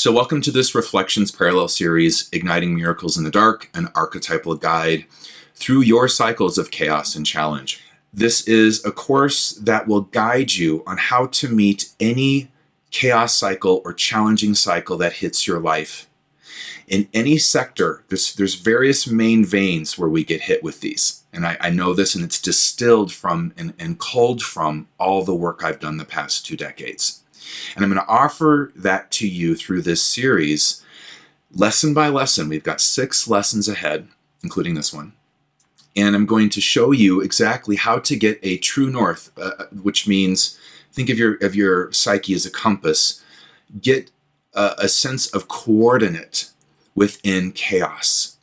So welcome to this Reflections Parallel Series, Igniting Miracles in the Dark, an archetypal guide through your cycles of chaos and challenge. This is a course that will guide you on how to meet any chaos cycle or challenging cycle that hits your life. In any sector, there's various main veins where we get hit with these. And I know this, and it's distilled from and culled from all the work I've done the past 2 decades. And I'm going to offer that to you through this series, lesson by lesson. We've got 6 lessons ahead, including this one. And I'm going to show you exactly how to get a true north, which means think of your psyche as a compass. Get a sense of coordinate within chaos.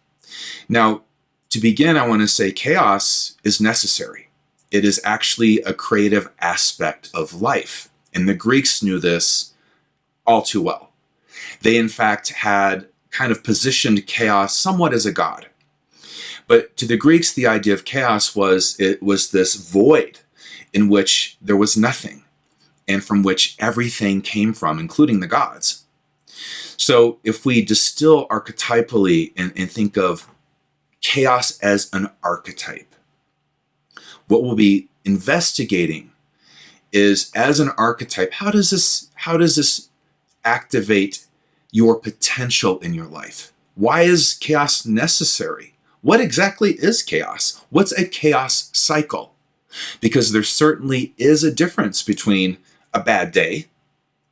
Now, to begin, I want to say chaos is necessary. It is actually a creative aspect of life. And the Greeks knew this all too well. They, in fact, had kind of positioned chaos somewhat as a god. But to the Greeks, the idea of chaos was this void in which there was nothing and from which everything came from, including the gods. So if we distill archetypally and think of chaos as an archetype, what we'll be investigating is, as an archetype, how does this activate your potential in your life? Why is chaos necessary? What exactly is chaos? What's a chaos cycle? Because there certainly is a difference between a bad day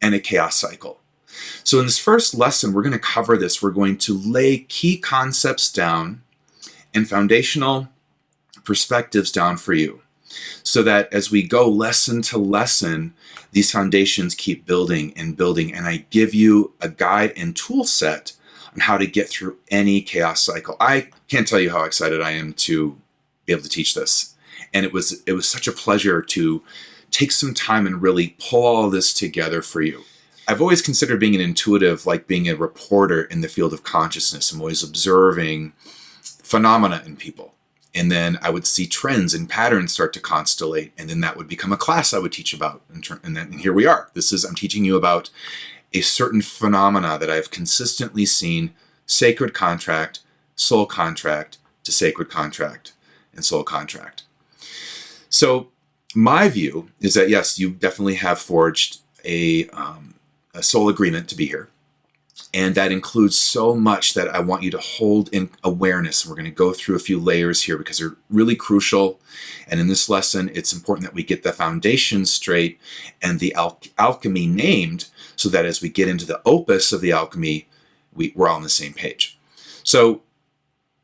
and a chaos cycle. So in this first lesson, we're going to cover this. We're going to lay key concepts down and foundational perspectives down for you, so that as we go lesson to lesson, these foundations keep building and building, and I give you a guide and tool set on how to get through any chaos cycle. I can't tell you how excited I am to be able to teach this. And it was such a pleasure to take some time and really pull all this together for you. I've always considered being an intuitive like being a reporter in the field of consciousness. I'm always observing phenomena in people. And then I would see trends and patterns start to constellate, and then that would become a class I would teach about. And here we are. I'm teaching you about a certain phenomena that I've consistently seen: sacred contract, soul contract, to sacred contract, and soul contract. So my view is that, yes, you definitely have forged a soul agreement to be here. And that includes so much that I want you to hold in awareness. We're going to go through a few layers here because they're really crucial. And in this lesson, it's important that we get the foundation straight and the alchemy named, so that as we get into the opus of the alchemy, we're all on the same page. So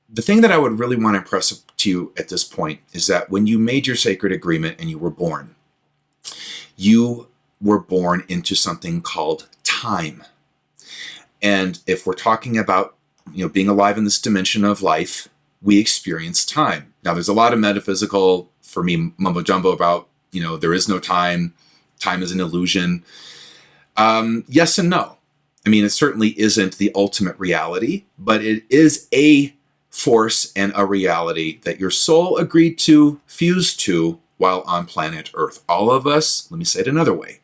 the thing that I would really want to impress to you at this point is that when you made your sacred agreement and you were born into something called time. And if we're talking about, being alive in this dimension of life, we experience time. Now, there's a lot of metaphysical, for me, mumbo jumbo about, there is no time. Time is an illusion. Yes and no. I mean, it certainly isn't the ultimate reality, but it is a force and a reality that your soul agreed to fuse to while on planet Earth. All of us, let me say it another way,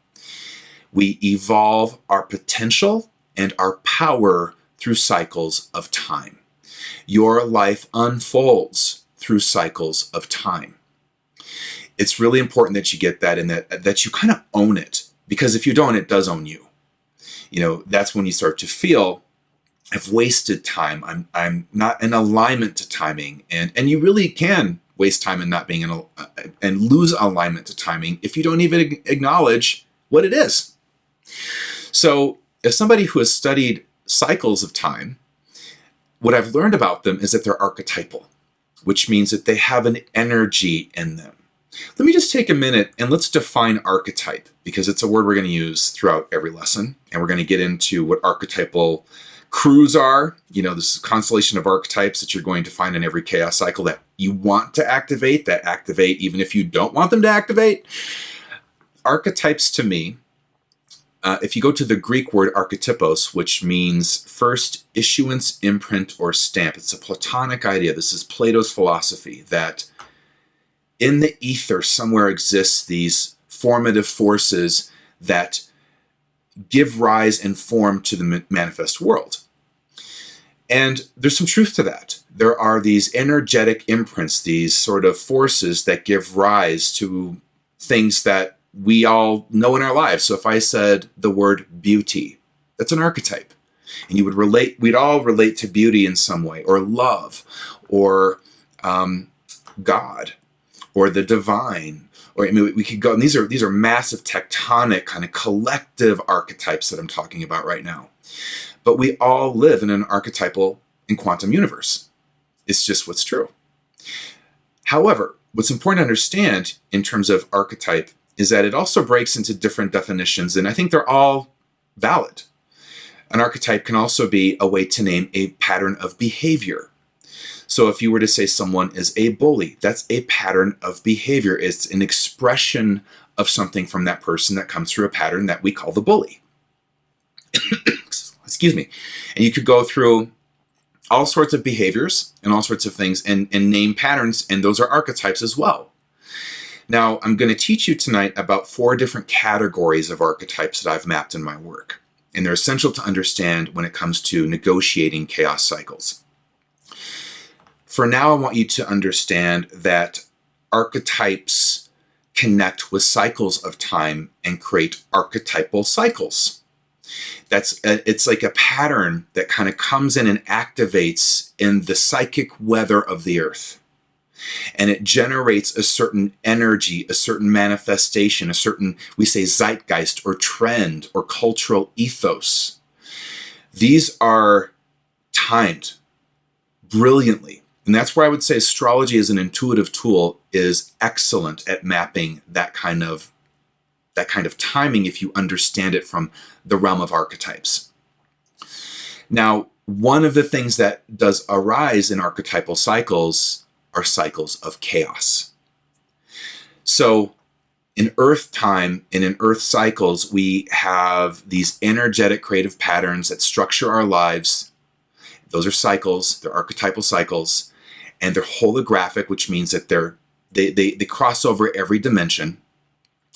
we evolve our potential and our power through cycles of time. Your life unfolds through cycles of time. It's really important that you get that, and that you kind of own it, because if you don't, it does own you. That's when you start to feel, I've wasted time. I'm not in alignment to timing, and you really can waste time in not being and lose alignment to timing if you don't even acknowledge what it is. So, as somebody who has studied cycles of time, what I've learned about them is that they're archetypal, which means that they have an energy in them. Let me just take a minute and let's define archetype, because it's a word we're going to use throughout every lesson. And we're going to get into what archetypal crews are. This constellation of archetypes that you're going to find in every chaos cycle that you want to activate, that activate even if you don't want them to activate. Archetypes, to me, if you go to the Greek word archetypos, which means first issuance, imprint, or stamp, it's a Platonic idea. This is Plato's philosophy, that in the ether somewhere exists these formative forces that give rise and form to the manifest world. And there's some truth to that. There are these energetic imprints, these sort of forces that give rise to things that we all know in our lives. So if I said the word beauty, that's an archetype. And we'd all relate to beauty in some way, or love, or God, or the divine. Or we could go, and these are massive tectonic kind of collective archetypes that I'm talking about right now. But we all live in an archetypal and quantum universe. It's just what's true. However, what's important to understand in terms of archetype is that it also breaks into different definitions, and I think they're all valid. An archetype can also be a way to name a pattern of behavior. So if you were to say someone is a bully, that's a pattern of behavior. It's an expression of something from that person that comes through a pattern that we call the bully. Excuse me. And you could go through all sorts of behaviors and all sorts of things and name patterns, and those are archetypes as well. Now, I'm going to teach you tonight about 4 different categories of archetypes that I've mapped in my work. And they're essential to understand when it comes to negotiating chaos cycles. For now, I want you to understand that archetypes connect with cycles of time and create archetypal cycles. It's like a pattern that kind of comes in and activates in the psychic weather of the earth. And it generates a certain energy, a certain manifestation, a certain, we say, zeitgeist or trend or cultural ethos. These are timed brilliantly. And that's where I would say astrology as an intuitive tool is excellent at mapping that kind of timing if you understand it from the realm of archetypes. Now, one of the things that does arise in archetypal cycles are cycles of chaos. So in Earth time and in Earth cycles, we have these energetic creative patterns that structure our lives. Those are cycles, they're archetypal cycles, and they're holographic, which means that they cross over every dimension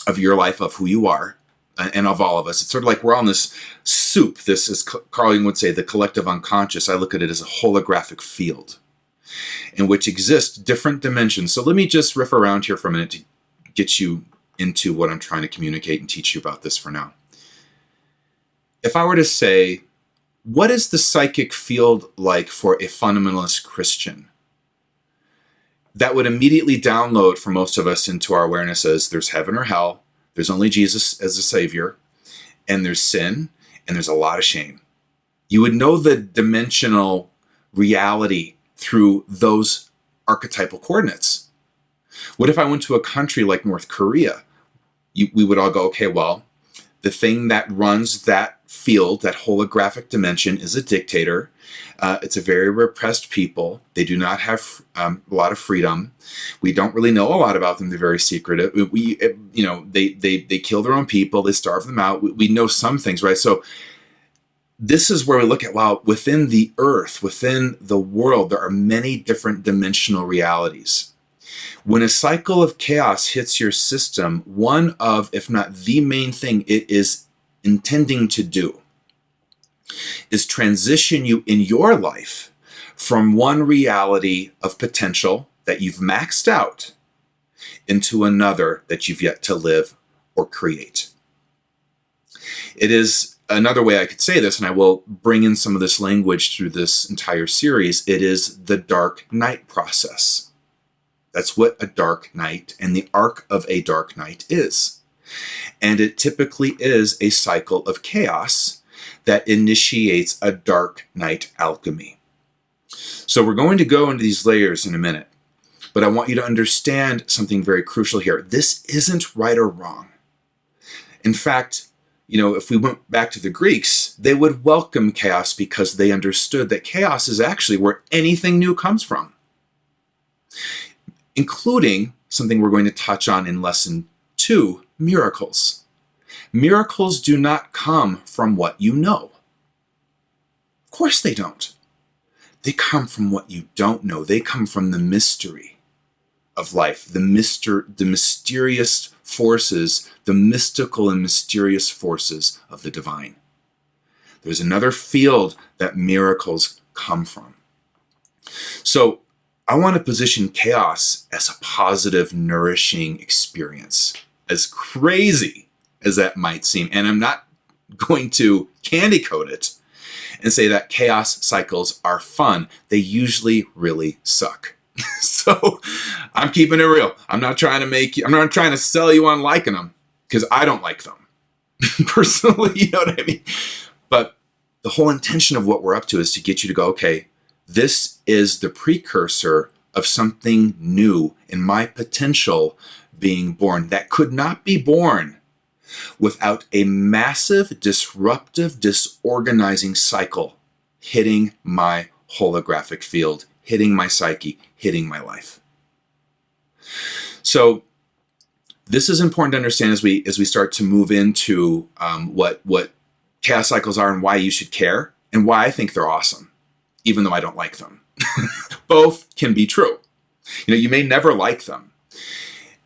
of your life, of who you are, and of all of us. It's sort of like we're on this soup. This is, Carl Jung would say, the collective unconscious. I look at it as a holographic field in which exist different dimensions. So let me just riff around here for a minute to get you into what I'm trying to communicate and teach you about this for now. If I were to say, what is the psychic field like for a fundamentalist Christian? That would immediately download for most of us into our awareness as there's heaven or hell, there's only Jesus as a savior, and there's sin, and there's a lot of shame. You would know the dimensional reality through those archetypal coordinates. What if I went to a country like North Korea? We would all go, okay, well, the thing that runs that field, that holographic dimension, is a dictator. It's a very repressed people. They do not have a lot of freedom. We don't really know a lot about them. They're very secretive. They kill their own people. They starve them out. We know some things, right? So this is where we look at, wow, within the earth, within the world, there are many different dimensional realities. When a cycle of chaos hits your system, one of, if not the main thing it is intending to do is transition you in your life from one reality of potential that you've maxed out into another that you've yet to live or create. It is another way I could say this, and I will bring in some of this language through this entire series. It is the dark night process. That's what a dark night and the arc of a dark night is. And it typically is a cycle of chaos that initiates a dark night alchemy. So we're going to go into these layers in a minute, but I want you to understand something very crucial here. This isn't right or wrong. In fact, if we went back to the Greeks, they would welcome chaos because they understood that chaos is actually where anything new comes from, including something we're going to touch on in lesson 2, miracles. Miracles do not come from what you know. Of course they don't. They come from what you don't know. They come from the mystery of life, the mysterious forces, the mystical and mysterious forces of the divine. There's another field that miracles come from. So I want to position chaos as a positive, nourishing experience, as crazy as that might seem. And I'm not going to candy coat it and say that chaos cycles are fun. They usually really suck. So I'm keeping it real. I'm not trying to sell you on liking them, because I don't like them personally, you know what I mean? But the whole intention of what we're up to is to get you to go, okay, this is the precursor of something new in my potential being born that could not be born without a massive, disruptive, disorganizing cycle hitting my holographic field, hitting my psyche, hitting my life. So this is important to understand as we start to move into what chaos cycles are and why you should care and why I think they're awesome, even though I don't like them. Both can be true. You may never like them.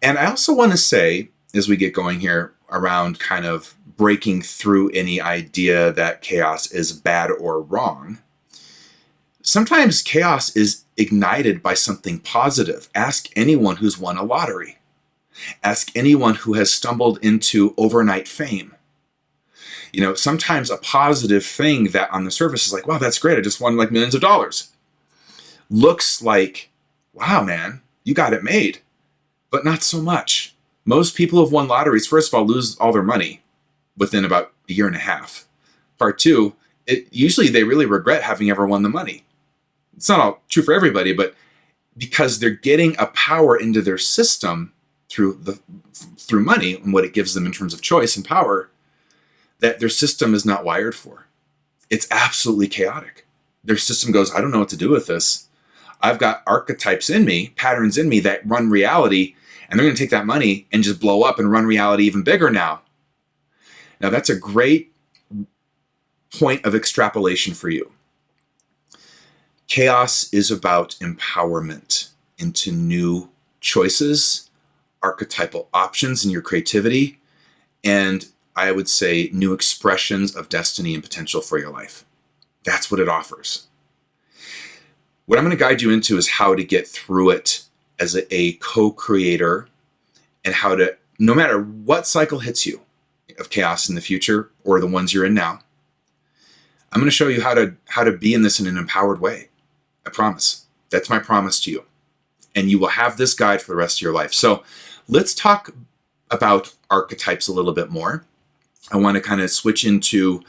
And I also want to say, as we get going here, around kind of breaking through any idea that chaos is bad or wrong, sometimes chaos is ignited by something positive. Ask anyone who's won a lottery. Ask anyone who has stumbled into overnight fame. Sometimes a positive thing that on the surface is like, wow, that's great, I just won like millions of dollars, looks like, wow, man, you got it made. But not so much. Most people who have won lotteries, first of all, lose all their money within about a year and a half. Part two, usually they really regret having ever won the money. It's not all true for everybody, but because they're getting a power into their system through money and what it gives them in terms of choice and power that their system is not wired for. It's absolutely chaotic. Their system goes, I don't know what to do with this. I've got archetypes in me, patterns in me that run reality, and they're going to take that money and just blow up and run reality even bigger now. Now, that's a great point of extrapolation for you. Chaos is about empowerment into new choices, archetypal options in your creativity, and I would say new expressions of destiny and potential for your life. That's what it offers. What I'm going to guide you into is how to get through it as a co-creator, and how to, no matter what cycle hits you of chaos in the future or the ones you're in now, I'm going to show you how to be in this in an empowered way. I promise. That's my promise to you. And you will have this guide for the rest of your life. So let's talk about archetypes a little bit more. I want to kind of switch into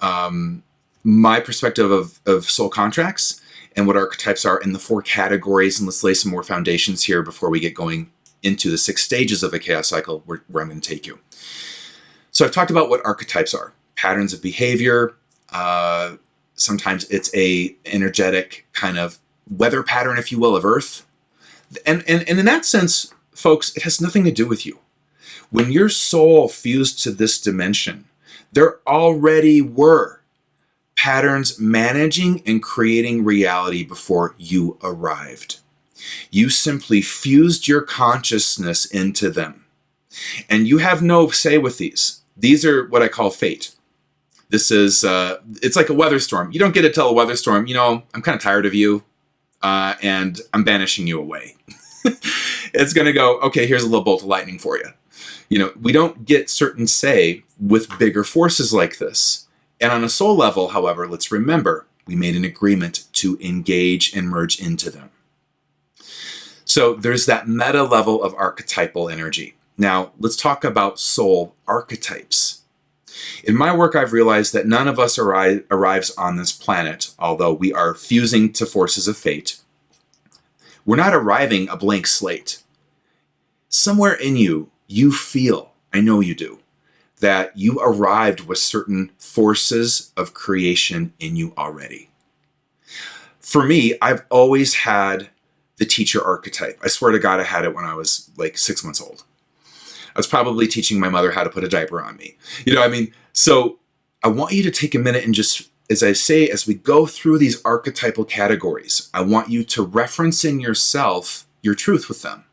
my perspective of soul contracts and what archetypes are in the 4 categories. And let's lay some more foundations here before we get going into the 6 stages of a chaos cycle where I'm going to take you. So I've talked about what archetypes are. Patterns of behavior. Sometimes it's a energetic kind of weather pattern, if you will, of Earth. And in that sense, folks, it has nothing to do with you. When your soul fused to this dimension, there already were patterns managing and creating reality before you arrived. You simply fused your consciousness into them. And you have no say with these. These are what I call fate. This is, it's like a weather storm. You don't get to tell a weather storm, I'm kind of tired of you, and I'm banishing you away. It's going to go, okay, here's a little bolt of lightning for you. We don't get certain say with bigger forces like this. And on a soul level, however, let's remember, we made an agreement to engage and merge into them. So there's that meta level of archetypal energy. Now, let's talk about soul archetypes. In my work, I've realized that none of us arrives on this planet, although we are fusing to forces of fate. We're not arriving a blank slate. Somewhere in you, you feel, I know you do, that you arrived with certain forces of creation in you already. For me, I've always had the teacher archetype. I swear to God, I had it when I was like 6 months old. I was probably teaching my mother how to put a diaper on me. So I want you to take a minute and just, as I say, as we go through these archetypal categories, I want you to reference in yourself your truth with them.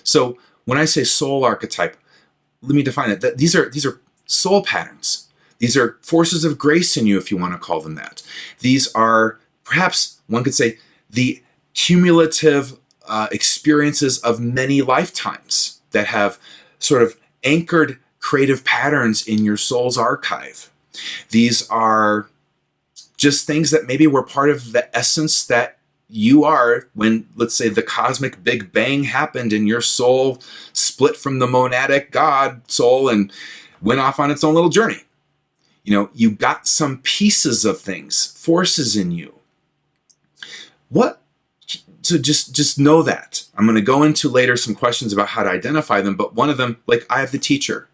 So when I say soul archetype, let me define it. That these are soul patterns. These are forces of grace in you, if you want to call them that. These are, perhaps one could say, the cumulative experiences of many lifetimes that have sort of anchored creative patterns in your soul's archive. These are just things that maybe were part of the essence that you are when, let's say, the cosmic Big Bang happened and your soul split from the monadic God soul and went off on its own little journey. You know, you got some pieces of things, forces in you. So just know that. I'm going to go into later some questions about how to identify them, but one of them, like I have the teacher.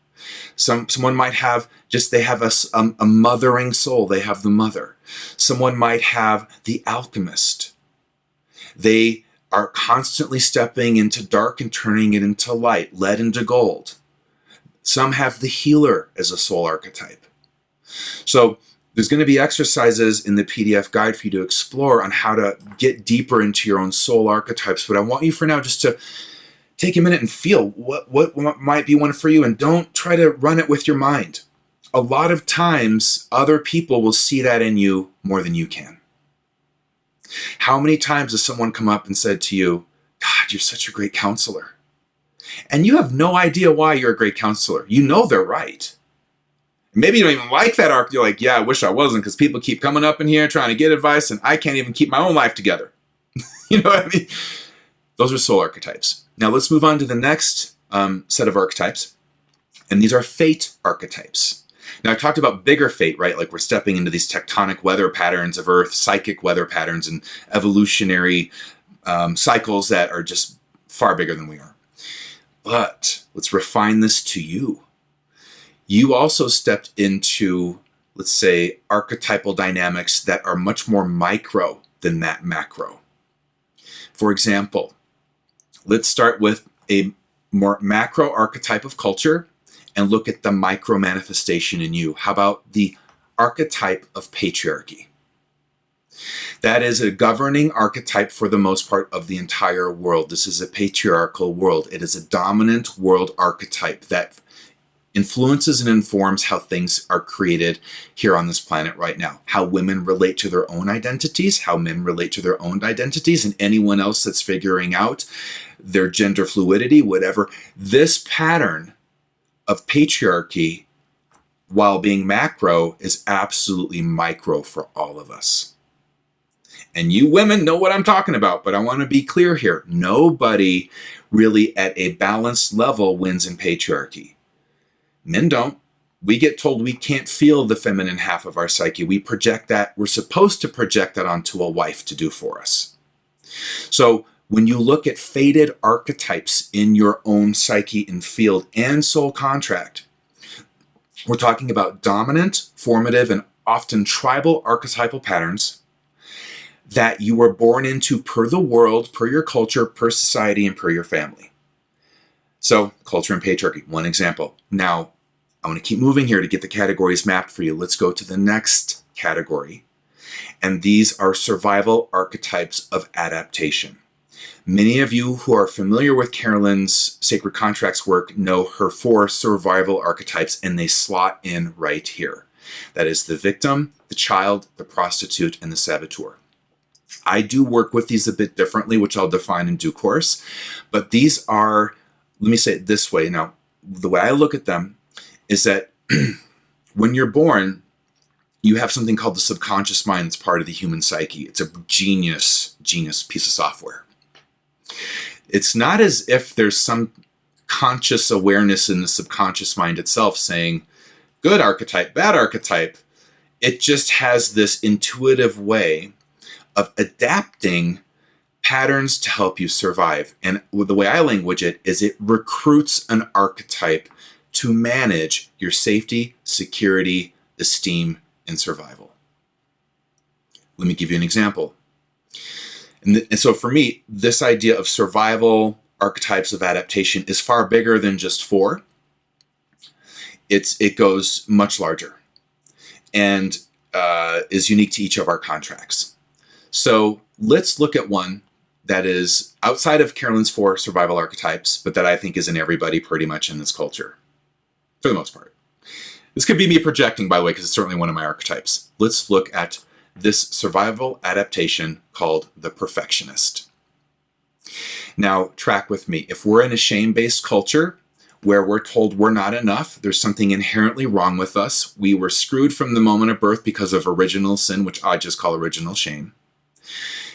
Someone might have they have a mothering soul. They have the mother. Someone might have the alchemist. They are constantly stepping into dark and turning it into light, lead into gold. Some have the healer as a soul archetype. So there's going to be exercises in the PDF guide for you to explore on how to get deeper into your own soul archetypes. But I want you for now just to take a minute and feel what might be one for you, and don't try to run it with your mind. A lot of times, other people will see that in you more than you can. How many times has someone come up and said to you, God, you're such a great counselor? And you have no idea why you're a great counselor. You know they're right. Maybe you don't even like that arc. You're like, yeah, I wish I wasn't, because people keep coming up in here trying to get advice, and I can't even keep my own life together. You know what I mean? Those are soul archetypes. Now let's move on to the next set of archetypes. And these are fate archetypes. Now I talked about bigger fate, right? Like we're stepping into these tectonic weather patterns of Earth, psychic weather patterns, and evolutionary cycles that are just far bigger than we are. But let's refine this to you. You also stepped into, let's say, archetypal dynamics that are much more micro than that macro. For example, let's start with a more macro archetype of culture and look at the micro manifestation in you. How about the archetype of patriarchy? That is a governing archetype for the most part of the entire world. This is a patriarchal world. It is a dominant world archetype that influences and informs how things are created here on this planet right now. How women relate to their own identities, how men relate to their own identities, and anyone else that's figuring out their gender fluidity, whatever. This pattern of patriarchy, while being macro, is absolutely micro for all of us. And you women know what I'm talking about, but I want to be clear here. Nobody really at a balanced level wins in patriarchy. Men don't. We get told we can't feel the feminine half of our psyche. We project that. We're supposed to project that onto a wife to do for us. So when you look at fated archetypes in your own psyche and field and soul contract, we're talking about dominant, formative, and often tribal archetypal patterns that you were born into per the world, per your culture, per society, and per your family. So, culture and patriarchy, one example. Now, I want to keep moving here to get the categories mapped for you. Let's go to the next category. And these are survival archetypes of adaptation. Many of you who are familiar with Carolyn's Sacred Contracts work know her 4 survival archetypes, and they slot in right here. That is the victim, the child, the prostitute, and the saboteur. I do work with these a bit differently, which I'll define in due course. But these are, let me say it this way. Now, the way I look at them is that when you're born, you have something called the subconscious mind that's part of the human psyche. It's a genius piece of software. It's not as if there's some conscious awareness in the subconscious mind itself saying, good archetype, bad archetype. It just has this intuitive way of adapting patterns to help you survive. And the way I language it is it recruits an archetype to manage your safety, security, esteem, and survival. Let me give you an example. And so for me, this idea of survival archetypes of adaptation is far bigger than just 4. It goes much larger and is unique to each of our contracts. So let's look at one that is outside of Carolyn's 4 survival archetypes, but that I think is in everybody pretty much in this culture, for the most part. This could be me projecting, by the way, because it's certainly one of my archetypes. Let's look at this survival adaptation called the Perfectionist. Now, track with me. If we're in a shame-based culture where we're told we're not enough, there's something inherently wrong with us, we were screwed from the moment of birth because of original sin, which I just call original shame,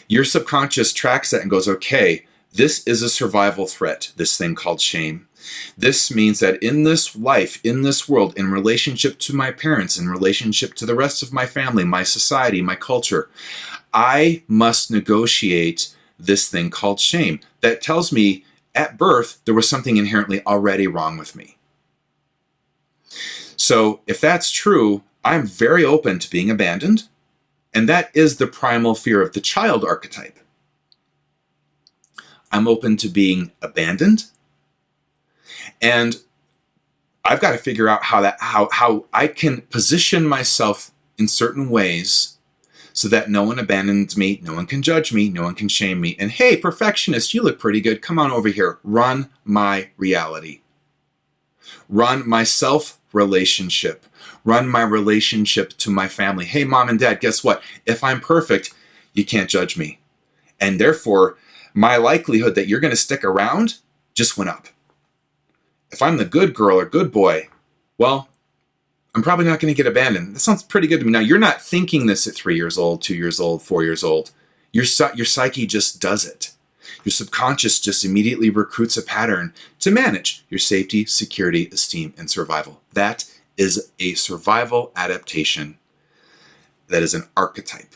your subconscious tracks that and goes, okay, this is a survival threat, this thing called shame. This means that in this life, in this world, in relationship to my parents, in relationship to the rest of my family, my society, my culture, I must negotiate this thing called shame. That tells me at birth there was something inherently already wrong with me. So if that's true, I'm very open to being abandoned, and that is the primal fear of the child archetype. I'm open to being abandoned, and I've got to figure out how I can position myself in certain ways so that no one abandons me, no one can judge me, no one can shame me. And hey, perfectionist, you look pretty good. Come on over here. Run my reality. Run my self-relationship. Run my relationship to my family. Hey, mom and dad, guess what? If I'm perfect, you can't judge me. And therefore, my likelihood that you're going to stick around just went up. If I'm the good girl or good boy, well, I'm probably not going to get abandoned. That sounds pretty good to me. Now, you're not thinking this at 3 years old, 2 years old, 4 years old. Your psyche just does it. Your subconscious just immediately recruits a pattern to manage your safety, security, esteem, and survival. That is a survival adaptation. That is an archetype.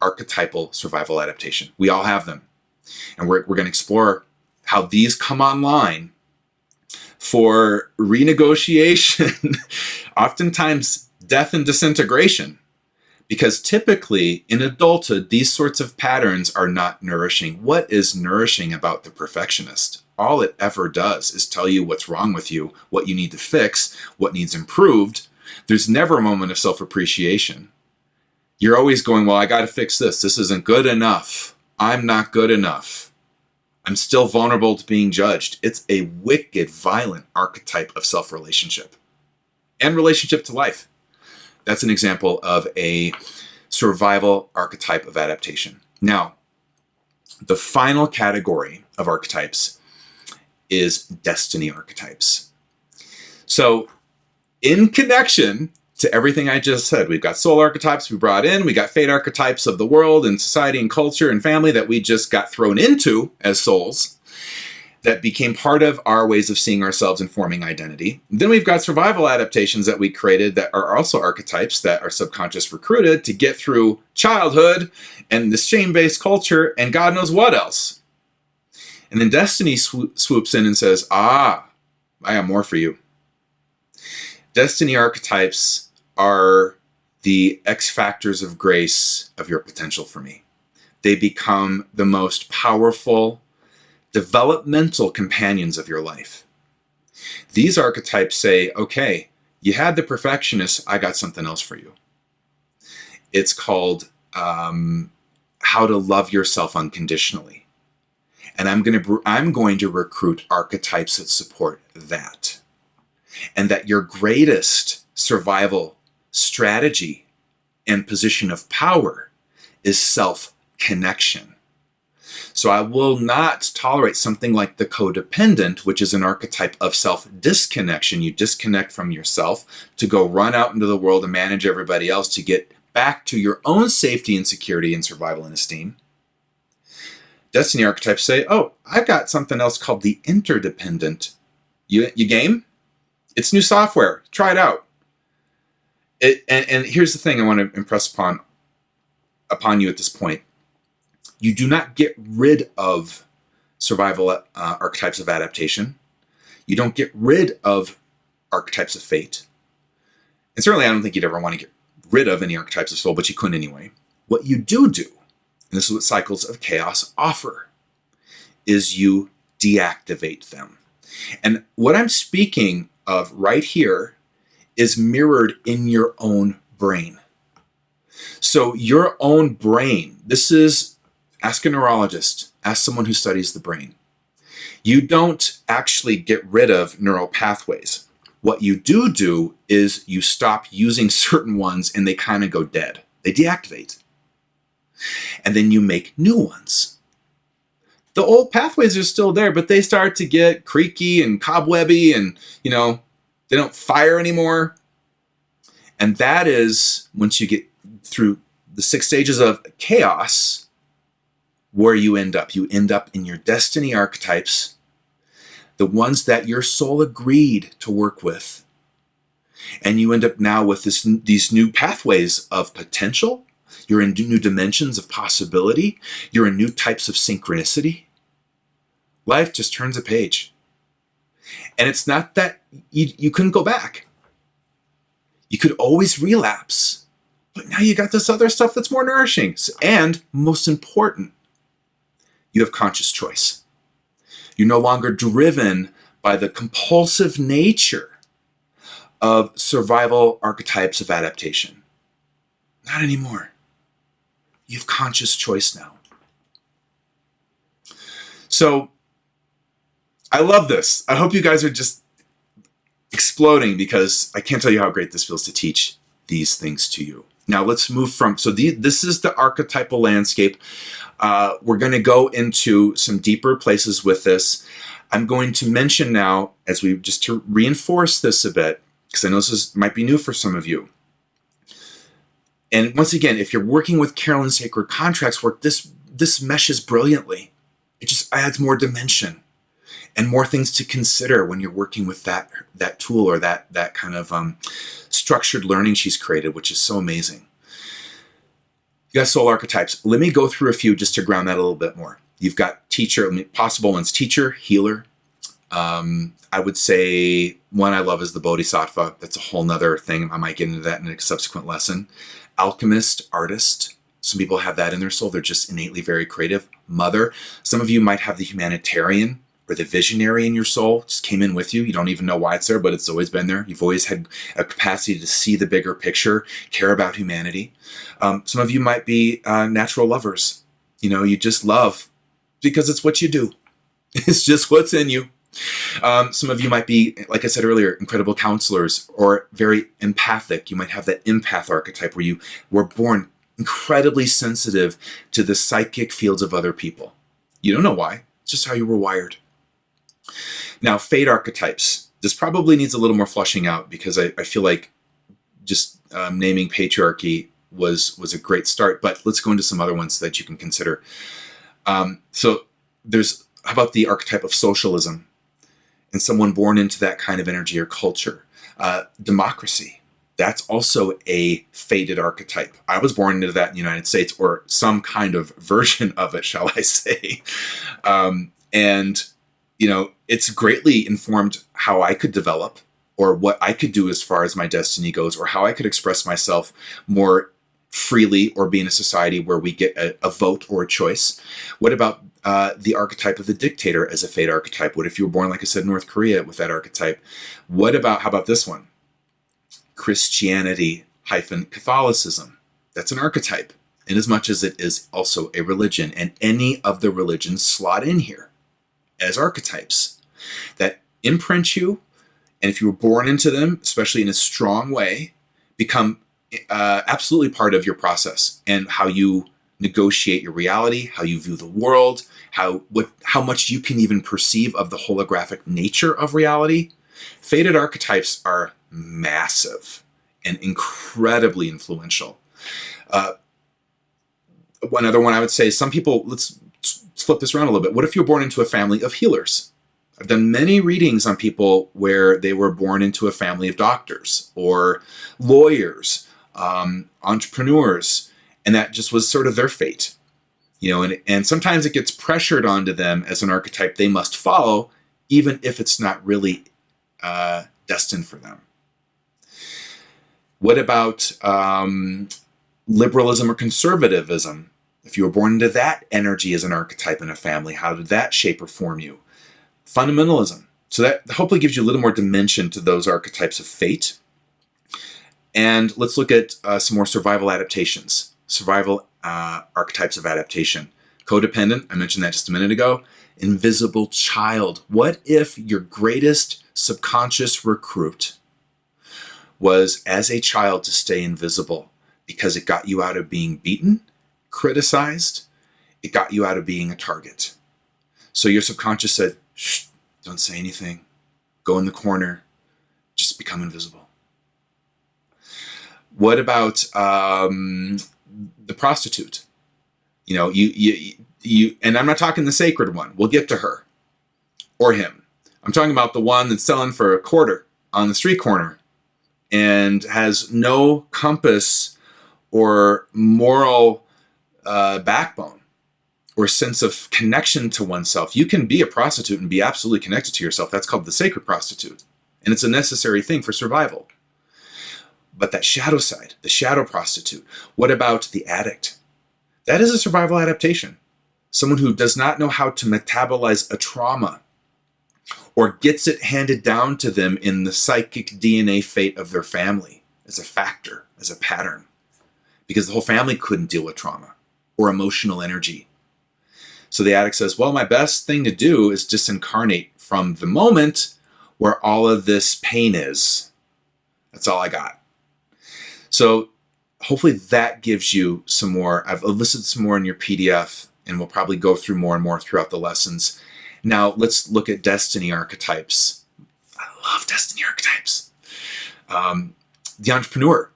Archetypal survival adaptation. We all have them. And we're going to explore how these come online for renegotiation, oftentimes death and disintegration. Because typically in adulthood, these sorts of patterns are not nourishing. What is nourishing about the perfectionist? All it ever does is tell you what's wrong with you, what you need to fix, what needs improved. There's never a moment of self-appreciation. You're always going, well, I got to fix this. This isn't good enough. I'm not good enough. I'm still vulnerable to being judged. It's a wicked, violent archetype of self-relationship and relationship to life. That's an example of a survival archetype of adaptation. Now, the final category of archetypes is destiny archetypes. So, in connection to everything I just said, we've got soul archetypes we brought in, we got fate archetypes of the world and society and culture and family that we just got thrown into as souls that became part of our ways of seeing ourselves and forming identity. Then we've got survival adaptations that we created that are also archetypes that our subconscious recruited to get through childhood and this shame-based culture and God knows what else. And then destiny swoops in and says, I got more for you. Destiny archetypes are the X factors of grace of your potential for me. They become the most powerful developmental companions of your life. These archetypes say, okay, you had the perfectionist, I got something else for you. It's called how to love yourself unconditionally. And I'm going to recruit archetypes that support that. And that your greatest survival strategy and position of power is self-connection. So I will not tolerate something like the codependent, which is an archetype of self-disconnection. You disconnect from yourself to go run out into the world and manage everybody else to get back to your own safety and security and survival and esteem. Destiny archetypes say, oh, I've got something else called the interdependent. You game? It's new software. Try it out. And here's the thing I want to impress upon you at this point. You do not get rid of survival archetypes of adaptation. You don't get rid of archetypes of fate. And certainly I don't think you'd ever want to get rid of any archetypes of soul, but you couldn't anyway. What you do, and this is what cycles of chaos offer, is you deactivate them. And what I'm speaking of right here is mirrored in your own brain. So your own brain, this is Ask a neurologist. Ask someone who studies the brain. You don't actually get rid of neural pathways. What you do is you stop using certain ones and they kind of go dead. They deactivate. And then you make new ones. The old pathways are still there, but they start to get creaky and cobwebby and, they don't fire anymore. And that is, once you get through the 6 stages of chaos, where you end up. You end up in your destiny archetypes, the ones that your soul agreed to work with. And you end up now with these new pathways of potential. You're in new dimensions of possibility. You're in new types of synchronicity. Life just turns a page. And it's not that you couldn't go back. You could always relapse. But now you got this other stuff that's more nourishing. And most important, you have conscious choice. You're no longer driven by the compulsive nature of survival archetypes of adaptation. Not anymore. You have conscious choice now. So, I love this. I hope you guys are just exploding because I can't tell you how great this feels to teach these things to you. Now let's move this is the archetypal landscape. We're going to go into some deeper places with this. I'm going to mention now, just to reinforce this a bit, because I know this might be new for some of you. And once again, if you're working with Carolyn Sacred Contracts work, this meshes brilliantly. It just adds more dimension and more things to consider when you're working with that tool or that kind of structured learning she's created, which is so amazing. You got soul archetypes. Let me go through a few just to ground that a little bit more. You've got teacher, possible ones, teacher, healer. I would say one I love is the bodhisattva. That's a whole nother thing. I might get into that in a subsequent lesson. Alchemist, artist. Some people have that in their soul. They're just innately very creative. Mother. Some of you might have the humanitarian or the visionary in your soul. Just came in with you. You don't even know why it's there, but it's always been there. You've always had a capacity to see the bigger picture, care about humanity. Some of you might be natural lovers. You just love because it's what you do. It's just what's in you. Some of you might be, like I said earlier, incredible counselors or very empathic. You might have that empath archetype where you were born incredibly sensitive to the psychic fields of other people. You don't know why. It's just how you were wired. Now, fate archetypes. This probably needs a little more fleshing out because I feel like just naming patriarchy was a great start, but let's go into some other ones that you can consider. So how about the archetype of socialism and someone born into that kind of energy or culture? Democracy. That's also a fated archetype. I was born into that in the United States, or some kind of version of it, shall I say. And it's greatly informed how I could develop or what I could do as far as my destiny goes, or how I could express myself more freely or be in a society where we get a vote or a choice. What about the archetype of the dictator as a fate archetype? What if you were born, like I said, in North Korea with that archetype? How about this one? Christianity - Catholicism. That's an archetype, in as much as it is also a religion. And any of the religions slot in here as archetypes that imprint you. And if you were born into them, especially in a strong way, become absolutely part of your process and how you negotiate your reality, how you view the world, how much you can even perceive of the holographic nature of reality. Fated archetypes are massive and incredibly influential. One other one I would say, some people, let's flip this around a little bit. What if you're born into a family of healers? I've done many readings on people where they were born into a family of doctors or lawyers, entrepreneurs, and that just was sort of their fate. And sometimes it gets pressured onto them as an archetype they must follow, even if it's not really destined for them. What about liberalism or conservatism? If you were born into that energy as an archetype in a family, how did that shape or form you? Fundamentalism. So that hopefully gives you a little more dimension to those archetypes of fate. And let's look at some more survival adaptations. Survival archetypes of adaptation. Codependent, I mentioned that just a minute ago. Invisible child. What if your greatest subconscious recruit was as a child to stay invisible because it got you out of being beaten, criticized, it got you out of being a target. So your subconscious said, shh, don't say anything. Go in the corner. Just become invisible. What about the prostitute? You, and I'm not talking the sacred one. We'll get to her or him. I'm talking about the one that's selling for a quarter on the street corner and has no compass or moral backbone or sense of connection to oneself. You can be a prostitute and be absolutely connected to yourself. That's called the sacred prostitute. And it's a necessary thing for survival. But that shadow side, the shadow prostitute, what about the addict? That is a survival adaptation. Someone who does not know how to metabolize a trauma or gets it handed down to them in the psychic DNA fate of their family as a factor, as a pattern, because the whole family couldn't deal with trauma or emotional energy. So the addict says, well, my best thing to do is disincarnate from the moment where all of this pain is. That's all I got. So hopefully that gives you some more. I've listed some more in your PDF, and we'll probably go through more and more throughout the lessons. Now let's look at destiny archetypes. I love destiny archetypes. The entrepreneur.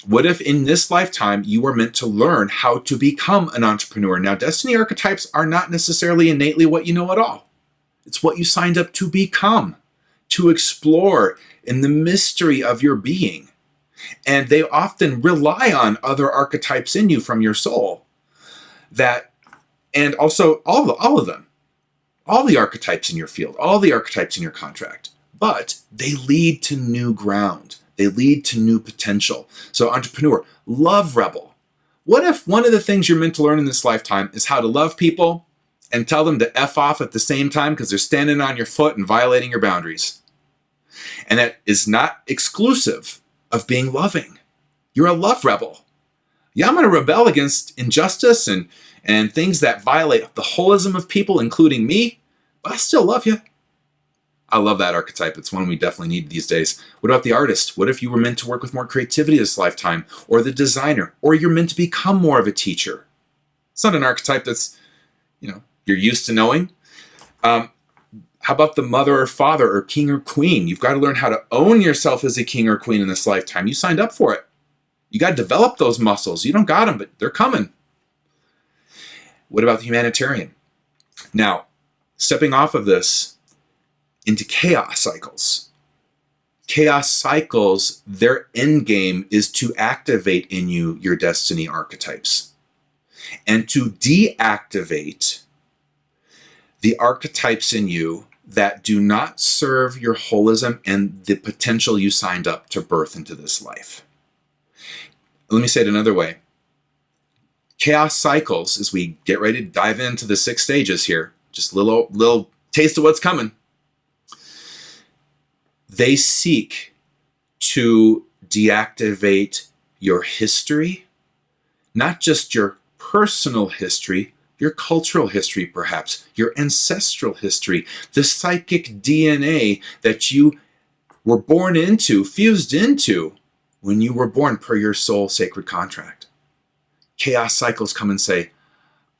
What if in this lifetime you were meant to learn how to become an entrepreneur? Now, destiny archetypes are not necessarily innately what you know at all. It's what you signed up to become, to explore in the mystery of your being. And they often rely on other archetypes in you from your soul. And also all of them, all the archetypes in your field, all the archetypes in your contract. But they lead to new ground. They lead to new potential. So entrepreneur, love rebel. What if one of the things you're meant to learn in this lifetime is how to love people and tell them to F off at the same time because they're standing on your foot and violating your boundaries? And that is not exclusive of being loving. You're a love rebel. Yeah, I'm going to rebel against injustice and things that violate the holism of people, including me, but I still love you. I love that archetype. It's one we definitely need these days. What about the artist? What if you were meant to work with more creativity this lifetime? Or the designer? Or you're meant to become more of a teacher? It's not an archetype that's, you're used to knowing. How about the mother or father or king or queen? You've got to learn how to own yourself as a king or queen in this lifetime. You signed up for it. You got to develop those muscles. You don't got them, but they're coming. What about the humanitarian? Now, stepping off of this into chaos cycles. Chaos cycles, their end game is to activate in you your destiny archetypes and to deactivate the archetypes in you that do not serve your holism and the potential you signed up to birth into this life. Let me say it another way. Chaos cycles, as we get ready to dive into the 6 stages here, just a little taste of what's coming. They seek to deactivate your history, not just your personal history, your cultural history perhaps, your ancestral history, the psychic DNA that you were born into, fused into when you were born per your soul sacred contract. Chaos cycles come and say,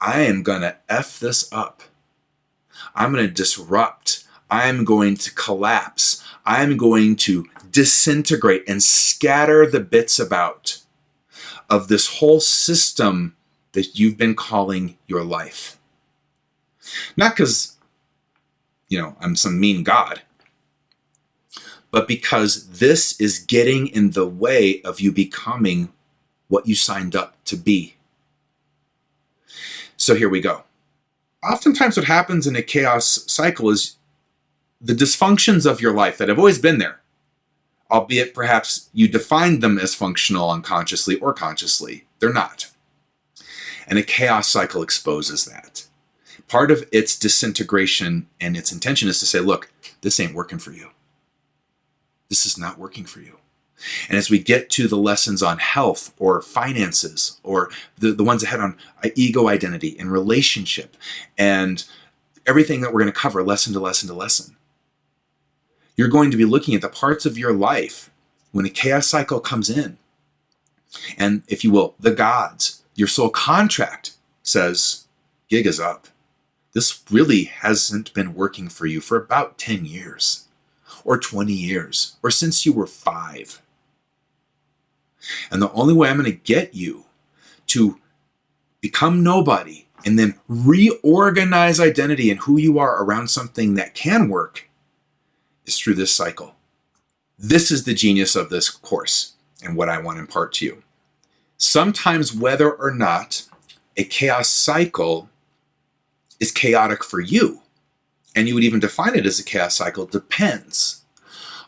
I am going to F this up. I'm going to disrupt. I'm going to collapse. I'm going to disintegrate and scatter the bits about of this whole system that you've been calling your life. Not because, I'm some mean God, but because this is getting in the way of you becoming what you signed up to be. So here we go. Oftentimes what happens in a chaos cycle is the dysfunctions of your life that have always been there, albeit perhaps you defined them as functional unconsciously or consciously, they're not. And a chaos cycle exposes that. Part of its disintegration and its intention is to say, look, this ain't working for you. This is not working for you. And as we get to the lessons on health or finances, or the ones ahead on ego identity and relationship, and everything that we're going to cover lesson to lesson to lesson, you're going to be looking at the parts of your life when a chaos cycle comes in. And if you will, the gods, your soul contract says, gig is up. This really hasn't been working for you for about 10 years or 20 years or since you were 5. And the only way I'm going to get you to become nobody and then reorganize identity and who you are around something that can work is through this cycle. This is the genius of this course and what I want to impart to you. Sometimes whether or not a chaos cycle is chaotic for you, and you would even define it as a chaos cycle, depends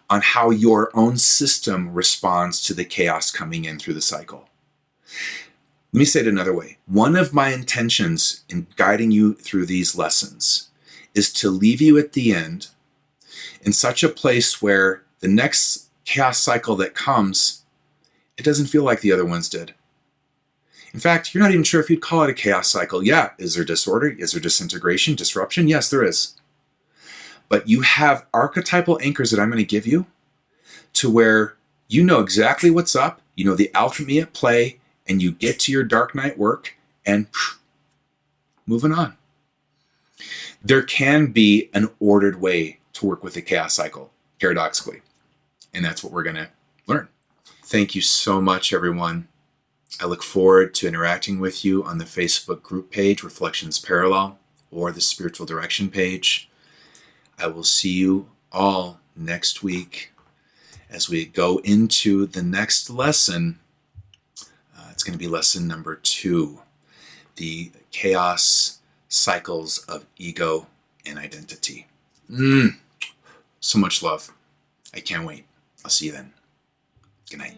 on how your own system responds to the chaos coming in through the cycle. Let me say it another way. One of my intentions in guiding you through these lessons is to leave you at the end in such a place where the next chaos cycle that comes, it doesn't feel like the other ones did. In fact, you're not even sure if you'd call it a chaos cycle. Yeah, is there disorder? Is there disintegration, disruption? Yes, there is. But you have archetypal anchors that I'm going to give you to where you know exactly what's up, you know the alchemy at play, and you get to your dark night work and moving on. There can be an ordered way to work with the chaos cycle, paradoxically. And that's what we're going to learn. Thank you so much, everyone. I look forward to interacting with you on the Facebook group page, Reflections Parallel, or the Spiritual Direction page. I will see you all next week as we go into the next lesson. It's going to be lesson number 2, the chaos cycles of ego and identity. So much love. I can't wait. I'll see you then. Good night.